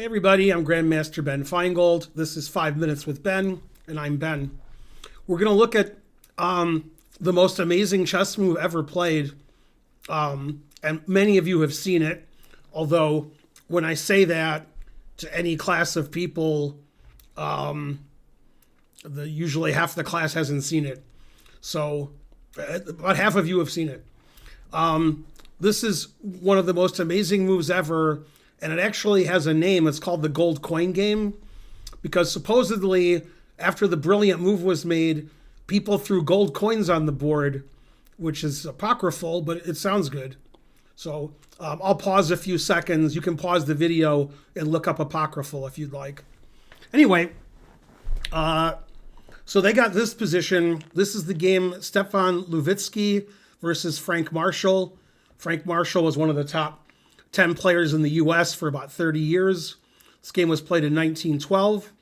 Hey everybody, I'm Grandmaster Ben Feingold. This is 5 Minutes with Ben, and I'm Ben. We're going to look at the most amazing chess move ever played, and many of you have seen it, although when I say that to any class of people, usually half the class hasn't seen it. So about half of you have seen it. This is one of the most amazing moves ever, and it actually has a name. It's called the gold coin game, because supposedly after the brilliant move was made, people threw gold coins on the board, which is apocryphal, but it sounds good. So I'll pause a few seconds. You can pause the video and look up apocryphal if you'd like. Anyway, so they got this position. This is the game Stefan Levitsky versus Frank Marshall. Frank Marshall was one of the top 10 players in the U.S. for about 30 years. This game was played in 1912.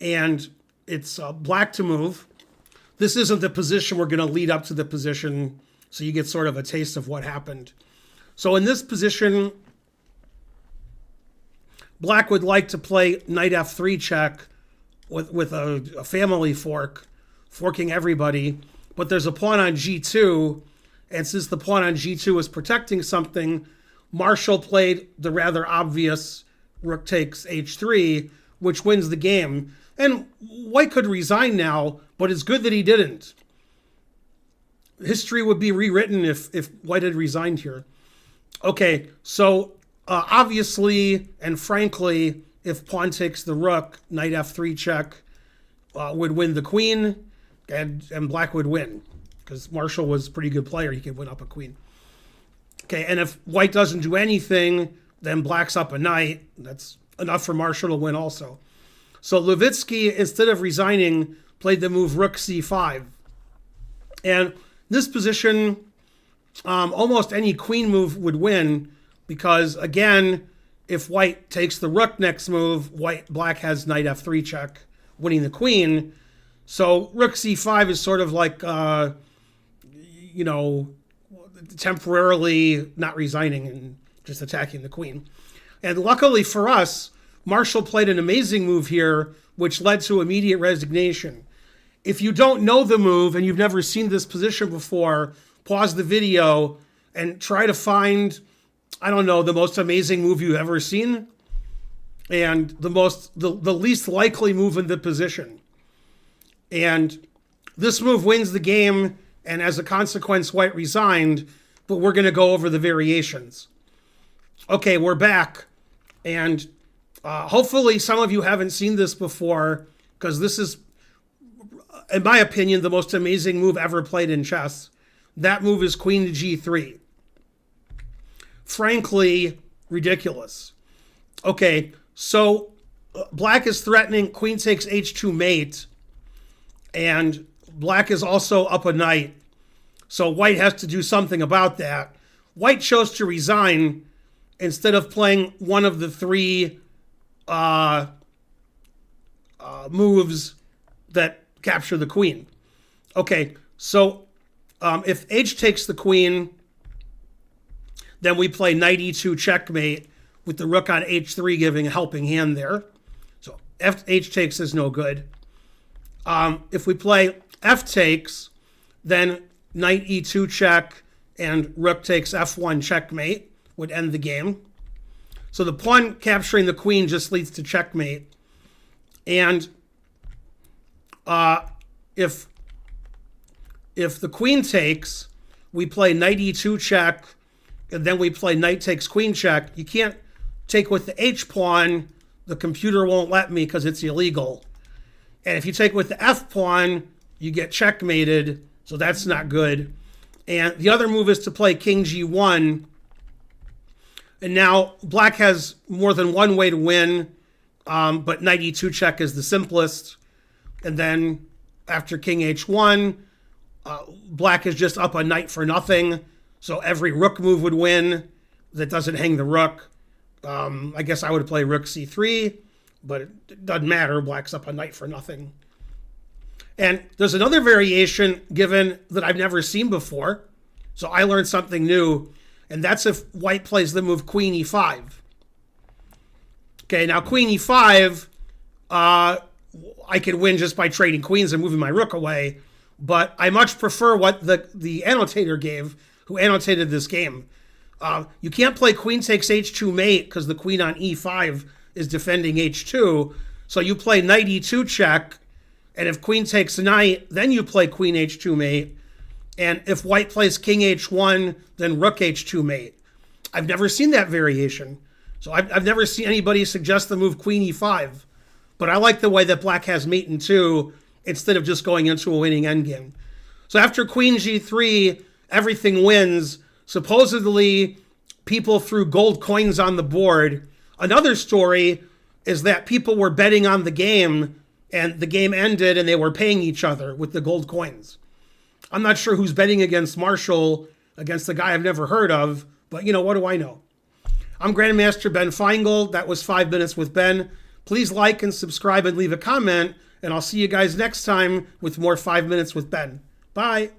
And it's black to move. This isn't the position. We're going to lead up to the position so you get sort of a taste of what happened. So in this position, black would like to play knight f3 check with a family fork, forking everybody. But there's a pawn on g2, and since the pawn on g2 is protecting something, Marshall played the rather obvious rook takes h3, which wins the game. And white could resign now, but it's good that he didn't. History would be rewritten if white had resigned here. Okay, so obviously and frankly, if pawn takes the rook, knight f3 check would win the queen, and black would win, because Marshall was a pretty good player. He could win up a queen. Okay, and if white doesn't do anything, then black's up a knight. That's enough for Marshall to win also. So Levitsky, instead of resigning, played the move rook c5. And this position, almost any queen move would win, because again, if white takes the rook next move, black has knight f3 check, winning the queen. So rook c5 is sort of like, temporarily not resigning and just attacking the queen. And luckily for us, Marshall played an amazing move here, which led to immediate resignation. If you don't know the move and you've never seen this position before, pause the video and try to find, the most amazing move you've ever seen and the least likely move in the position. And this move wins the game, and as a consequence, white resigned, but we're going to go over the variations. Okay, we're back, and hopefully some of you haven't seen this before, because this is, in my opinion, the most amazing move ever played in chess. That move is queen to g3. Frankly, ridiculous. Okay, so black is threatening queen takes h2 mate, and black is also up a knight. So white has to do something about that. White chose to resign instead of playing one of the three moves that capture the queen. Okay, so if h takes the queen, then we play knight e2 checkmate with the rook on h3 giving a helping hand there. So h takes is no good. If we play f takes, then knight e2 check and rook takes f1 checkmate would end the game. So the pawn capturing the queen just leads to checkmate. And if the queen takes, we play knight e2 check, and then we play knight takes queen check. You can't take with the h pawn. The computer won't let me because it's illegal. And if you take with the f pawn, you get checkmated, so that's not good. And the other move is to play king g1. And now black has more than one way to win, but knight e2 check is the simplest. And then after king h1, black is just up a knight for nothing, so every rook move would win that doesn't hang the rook. I guess I would play rook c3, but it doesn't matter. Black's up a knight for nothing. And there's another variation given that I've never seen before. So I learned something new. And that's if white plays the move queen e5. Okay, now queen e5, I could win just by trading queens and moving my rook away. But I much prefer what the annotator gave, who annotated this game. You can't play queen takes h2 mate because the queen on e5 is defending h2. So you play knight e2 check. And if queen takes knight, then you play queen h2 mate. And if white plays king h1, then rook h2 mate. I've never seen that variation. So I've never seen anybody suggest the move queen e5. But I like the way that black has mate in 2 instead of just going into a winning endgame. So after queen g3, everything wins. Supposedly, people threw gold coins on the board. Another story is that people were betting on the game, and the game ended and they were paying each other with the gold coins. I'm not sure who's betting against Marshall, against the guy I've never heard of, but what do I know? I'm Grandmaster Ben Feingold. That was 5 Minutes with Ben. Please like and subscribe and leave a comment, and I'll see you guys next time with more 5 Minutes with Ben. Bye.